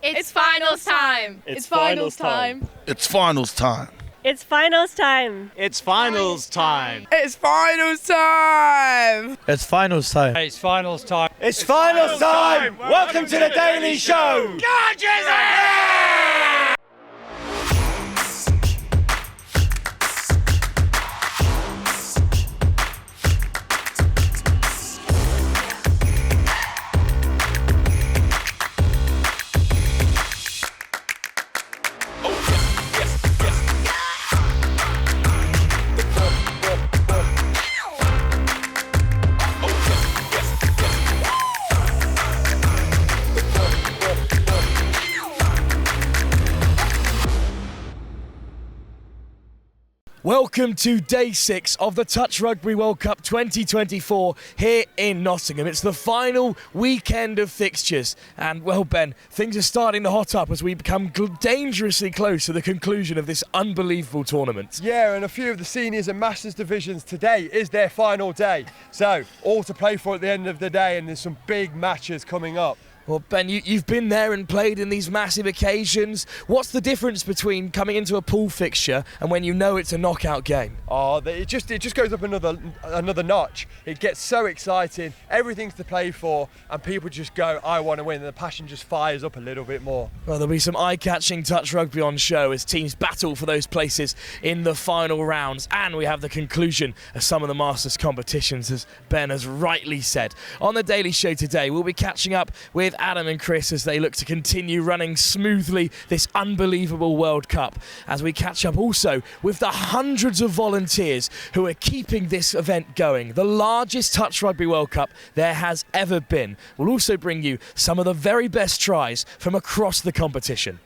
It's finals time. It's finals time. It's finals time. It's finals time. It's finals time. It's finals time. It's finals time. It's finals time. It's finals time. Welcome to the Daily Show. Welcome to Day 6 of the Touch Rugby World Cup 2024 here in Nottingham. It's the final weekend of fixtures. And, well, Ben, things are starting to hot up as we become dangerously close to the conclusion of this unbelievable tournament. Yeah, and a few of the seniors and masters divisions today is their final day. So, all to play for at the end of the day, and there's some big matches coming up. Well, Ben, you've been there and played in these massive occasions. What's the difference between coming into a pool fixture and when you know it's a knockout game? Oh, it just goes up another notch. It gets so exciting, everything's to play for, and people just go, I want to win, and the passion just fires up a little bit more. Well, there'll be some eye-catching touch rugby on show as teams battle for those places in the final rounds, and we have the conclusion of some of the Masters competitions, as Ben has rightly said. On the Daily Show today, we'll be catching up with Adam and Chris as they look to continue running smoothly this unbelievable World Cup, as we catch up also with the hundreds of volunteers who are keeping this event going, the largest Touch Rugby World Cup there has ever been. We'll also bring you some of the very best tries from across the competition.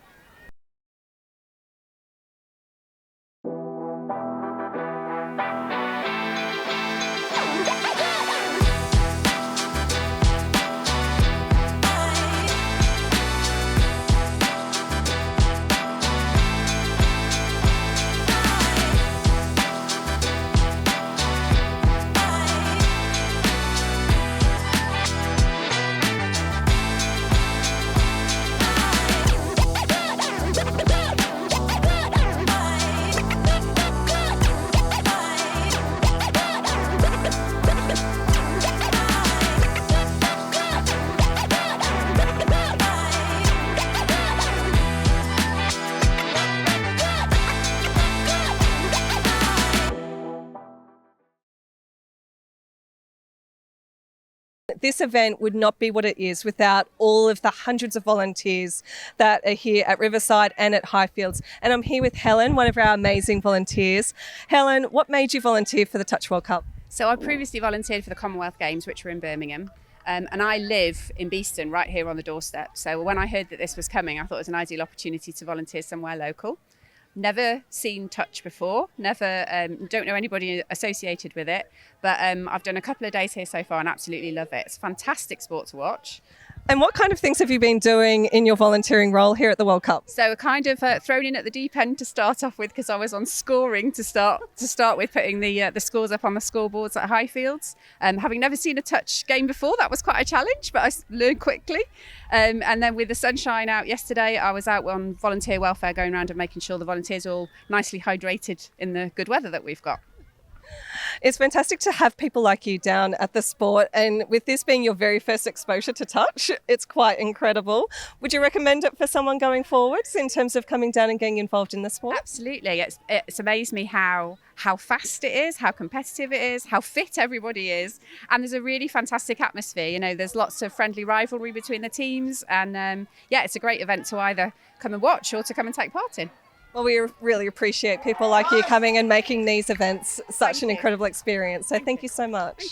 This event would not be what it is without all of the hundreds of volunteers that are here at Riverside and at Highfields. And I'm here with Helen, one of our amazing volunteers. Helen, what made you volunteer for the Touch World Cup? So I previously volunteered for the Commonwealth Games, which were in Birmingham. And I live in Beeston, right here on the doorstep. So when I heard that this was coming, I thought it was an ideal opportunity to volunteer somewhere local. Never seen touch before, don't know anybody associated with it, but I've done a couple of days here so far and absolutely love it. It's a fantastic sport to watch. And what kind of things have you been doing in your volunteering role here at the World Cup? So kind of thrown in at the deep end to start off with, because I was on scoring to start with, putting the scores up on the scoreboards at Highfields. Having never seen a touch game before, that was quite a challenge, but I learned quickly. And then with the sunshine out yesterday, I was out on volunteer welfare, going around and making sure the volunteers are all nicely hydrated in the good weather that we've got. It's fantastic to have people like you down at the sport, and with this being your very first exposure to touch, it's quite incredible. Would you recommend it for someone going forwards in terms of coming down and getting involved in the sport? Absolutely. It's amazed me how fast it is, how competitive it is, how fit everybody is, and there's a really fantastic atmosphere. You know, there's lots of friendly rivalry between the teams, and it's a great event to either come and watch or to come and take part in. Well, we really appreciate people like you coming and making these events such an incredible experience. So thank you so much.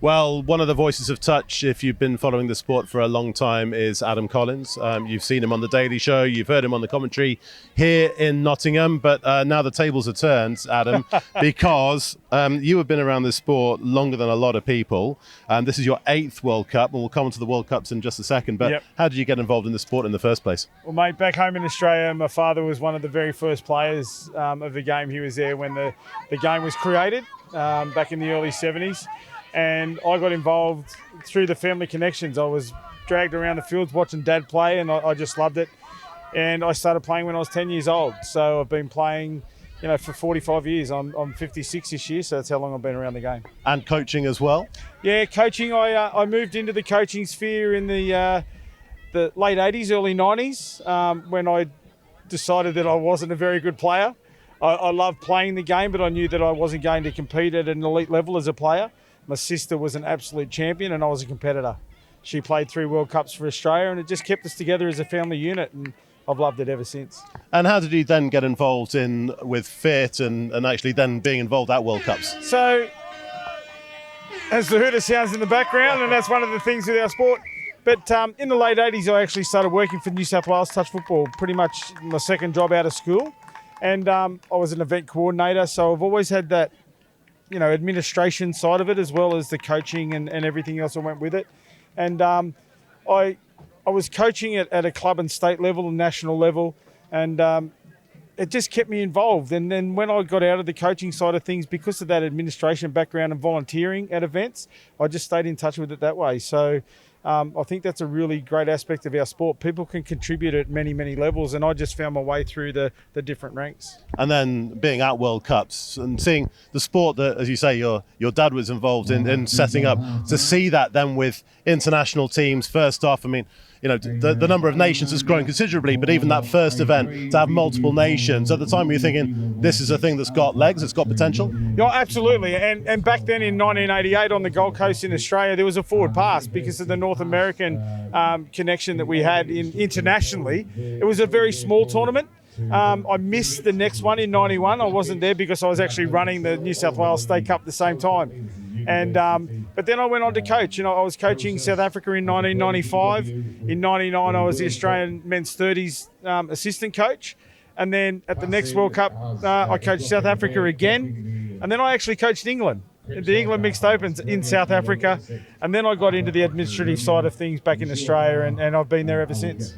Well, one of the voices of touch, if you've been following the sport for a long time, is Adam Collins. You've seen him on The Daily Show, you've heard him on the commentary here in Nottingham, but now the tables are turned, Adam, because you have been around this sport longer than a lot of people. This is your 8th World Cup, and we'll come on to the World Cups in just a second, but how did you get involved in the sport in the first place? Well, mate, back home in Australia, my father was one of the very first players of the game. He was there when the game was created back in the early 70s. And I got involved through the family connections. I was dragged around the fields watching Dad play, and I just loved it. And I started playing when I was 10 years old. So I've been playing, for 45 years. I'm 56 this year, so that's how long I've been around the game. And coaching as well? Yeah, coaching. I moved into the coaching sphere in the late 80s, early 90s, when I decided that I wasn't a very good player. I loved playing the game, but I knew that I wasn't going to compete at an elite level as a player. My sister was an absolute champion and I was a competitor. She played 3 World Cups for Australia, and it just kept us together as a family unit, and I've loved it ever since. And how did you then get involved with FIT and actually then being involved at World Cups? So, as the hooter sounds in the background, and that's one of the things with our sport, but in the late 80s I actually started working for New South Wales Touch Football, pretty much my second job out of school, and I was an event coordinator, so I've always had that administration side of it, as well as the coaching and everything else that went with it. And I was coaching at a club and state level and national level, and it just kept me involved. And then when I got out of the coaching side of things, because of that administration background and volunteering at events, I just stayed in touch with it that way. So I think that's a really great aspect of our sport. People can contribute at many, many levels, and I just found my way through the different ranks. And then being at World Cups and seeing the sport that, as you say, your dad was involved in setting up, to see that then with international teams, first off, I mean, the number of nations has grown considerably, but even that first event, to have multiple nations, at the time you're thinking, this is a thing that's got legs, it's got potential? Yeah, absolutely. And back then in 1988 on the Gold Coast in Australia, there was a forward pass because of the North American connection that we had internationally. It was a very small tournament. I missed the next one in 91. I wasn't there because I was actually running the New South Wales State Cup at the same time. And but then I went on to coach. I was coaching South Africa in 1995. In 99, I was the Australian men's 30s assistant coach. And then at the next World Cup, I coached South Africa again. And then I actually coached England, the England Mixed Opens in South Africa. And then I got into the administrative side of things back in Australia, and I've been there ever since.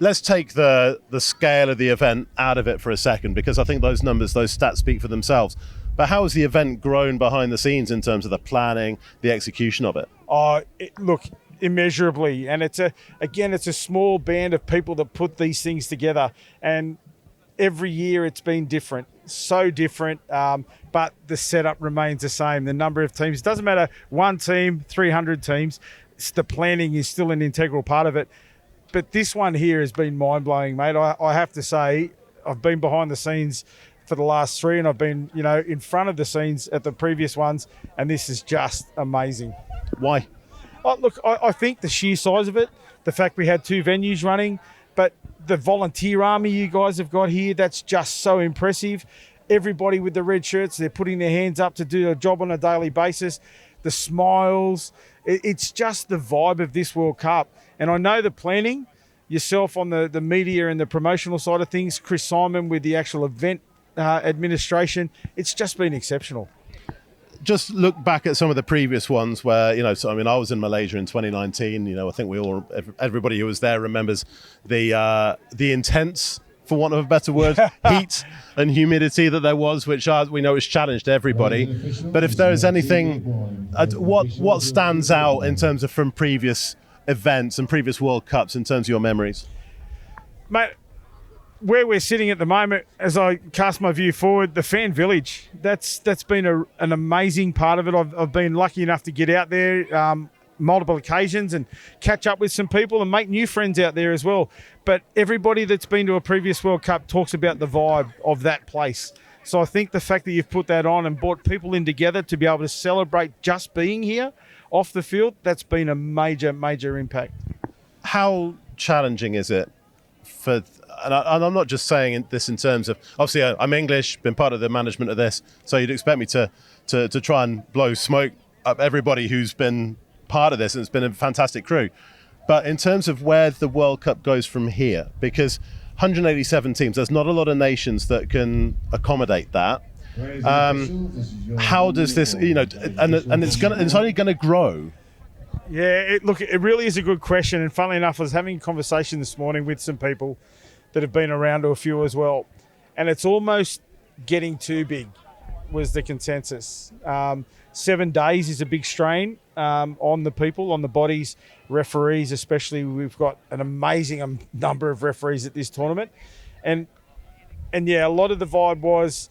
Let's take the scale of the event out of it for a second, because I think those stats speak for themselves. But how has the event grown behind the scenes in terms of the planning, the execution of it? Look, immeasurably. And it's a small band of people that put these things together. And every year it's been different, so different. But the setup remains the same. The number of teams, it doesn't matter, one team, 300 teams. The planning is still an integral part of it. But this one here has been mind-blowing, mate. I have to say, I've been behind the scenes for the last 3, and I've been, in front of the scenes at the previous ones, and this is just amazing. Why? Look, I think the sheer size of it, the fact we had 2 venues running, but the volunteer army you guys have got here, that's just so impressive. Everybody with the red shirts, they're putting their hands up to do a job on a daily basis. The smiles, it's just the vibe of this World Cup. And I know the planning, yourself on the media and the promotional side of things, Chris Simon with the actual event administration, it's just been exceptional. Just look back at some of the previous ones where, I was in Malaysia in 2019. I think everybody who was there remembers the intense, for want of a better word, heat and humidity that there was, which we know has challenged everybody. But if there is anything, what stands out in terms of from previous events and previous World Cups in terms of your memories? Mate, where we're sitting at the moment, as I cast my view forward, the fan village, that's been an amazing part of it. I've been lucky enough to get out there multiple occasions and catch up with some people and make new friends out there as well. But everybody that's been to a previous World Cup talks about the vibe of that place. So I think the fact that you've put that on and brought people in together to be able to celebrate just being here off the field, that's been a major, major impact. How challenging is it and I'm not just saying this in terms of, obviously I'm English, been part of the management of this, so you'd expect me to try and blow smoke up everybody who's been part of this, and it's been a fantastic crew. But in terms of where the World Cup goes from here, because 187 teams, there's not a lot of nations that can accommodate that. How does this, and it's only going to grow. Yeah, it really is a good question. And funnily enough, I was having a conversation this morning with some people that have been around to a few as well. And it's almost getting too big, was the consensus. 7 days is a big strain on the people, on the bodies, referees especially. We've got an amazing number of referees at this tournament. And yeah, a lot of the vibe was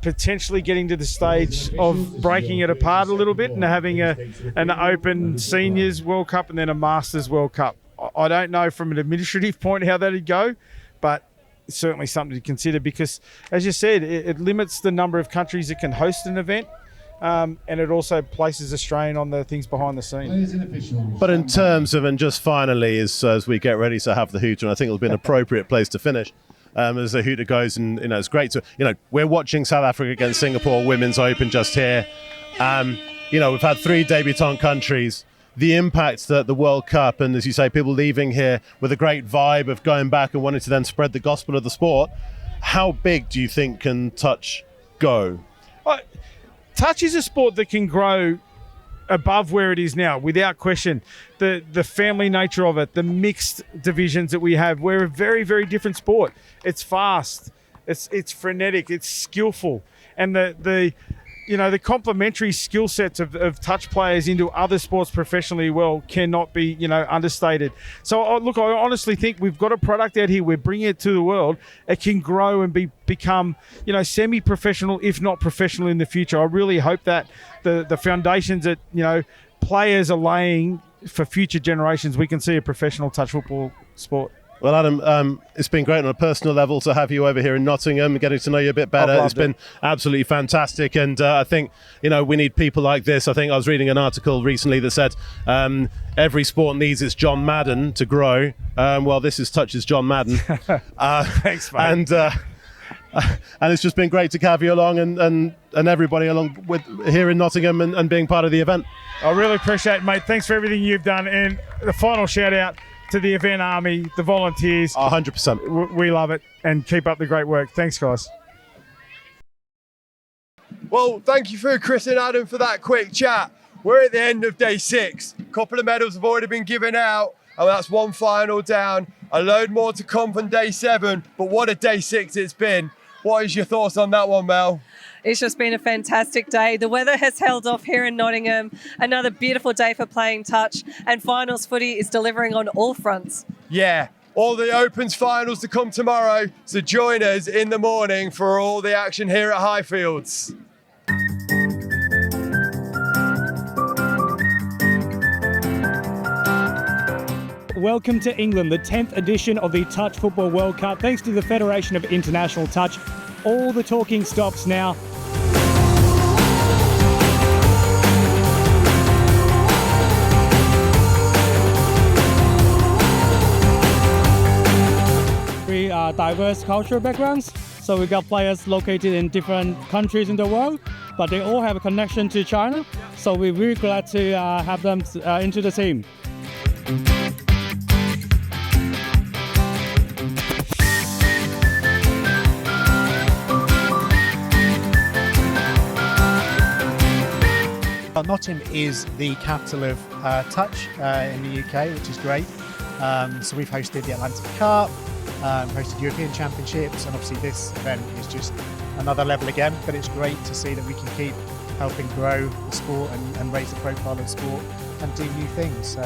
potentially getting to the stage of breaking it apart a little bit and having an open seniors World Cup and then a Masters World Cup. I don't know from an administrative point how that'd go, but it's certainly something to consider because, as you said, it limits the number of countries that can host an event. And it also places a strain on the things behind the scenes. But in terms of, and just finally, as we get ready to have the hooter, and I think it'll be an appropriate place to finish, as the hooter goes, and it's great to, we're watching South Africa against Singapore Women's Open just here. We've had 3 debutant countries. The impact that the World Cup, and as you say, people leaving here with a great vibe of going back and wanting to then spread the gospel of the sport. How big do you think can touch go? Touch is a sport that can grow above where it is now, without question. The family nature of it, the mixed divisions that we have, we're a very, very different sport. It's fast, it's frenetic, it's skillful, and the complementary skill sets of touch players into other sports professionally cannot be understated. So I honestly think we've got a product out here. We're bringing it to the world. It can grow and become semi-professional, if not professional, in the future. I really hope that the foundations that players are laying for future generations, we can see a professional touch football sport. Well, Adam, it's been great on a personal level to have you over here in Nottingham, getting to know you a bit better. It's been absolutely fantastic. And I think, we need people like this. I think I was reading an article recently that said every sport needs its John Madden to grow. This is Touch's John Madden. Thanks, mate. And it's just been great to have you along and everybody along with here in Nottingham and being part of the event. I really appreciate it, mate. Thanks for everything you've done. And the final shout out to the event army, the volunteers. 100%. We love it, and keep up the great work. Thanks, guys. Well, thank you for Chris and Adam for that quick chat. We're at the end of day 6. A couple of medals have already been given out, and that's 1 final down. A load more to come from day 7, but what a day 6 it's been. What is your thoughts on that one, Mel? It's just been a fantastic day. The weather has held off here in Nottingham. Another beautiful day for playing touch, and finals footy is delivering on all fronts. Yeah, all the Opens finals to come tomorrow, so join us in the morning for all the action here at Highfields. Welcome to England, the 10th edition of the Touch Football World Cup. Thanks to the Federation of International Touch, all the talking stops now. We are diverse cultural backgrounds, so we got players located in different countries in the world, but they all have a connection to China, so we're really glad to have them into the team. Nottingham is the capital of touch in the UK, which is great. So we've hosted the Atlantic Cup, hosted European Championships, and obviously this event is just another level again. But it's great to see that we can keep helping grow the sport and raise the profile of sport and do new things. So